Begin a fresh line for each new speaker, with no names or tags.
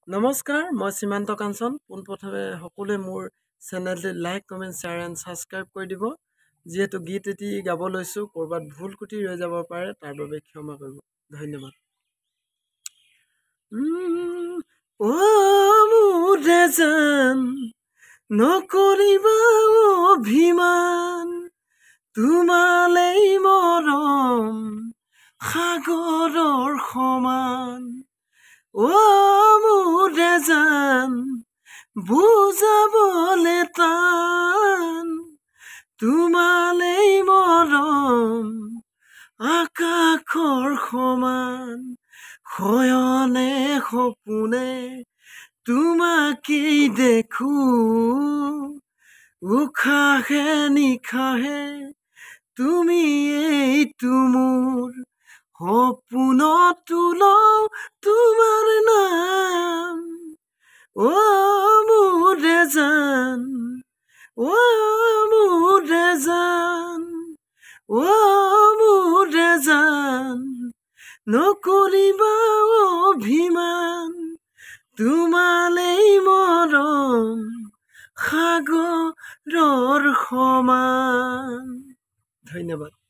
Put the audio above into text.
নমস্কাৰ, মই সীমান্ত কাঞ্চন। পোনপ্ৰথমে সকলোৱে মোৰ চেনেলটি like, comment, share and subscribe কৰি দিব। যিহেতু গীত এটি গাব লৈছোঁ, ক'ৰবাত ভুল ক্ৰুটি ৰৈ যাব পাৰে, তাৰ বাবে ক্ষমা কৰিব। ধন্যবাদ। মোৰ যেন নকৰিবা অভিমান, তোমালেই মৰম সাগৰৰ সমান। মোৰ যেন বুজাবলে টান, তোমালেই মৰম আকাশৰ সমান। শয়নে সপোনে তোমাকেই দেখো, উশাহে নিশাহে তুমিয়েইতো মোৰ। সপোনতো লওঁ তোমাৰ নাম। মোৰ যেন, মোৰ যেন, মোৰ যেন নকৰিবা অভিমান, তোমালেই মৰম সাগৰৰ সমান। ধন্যবাদ।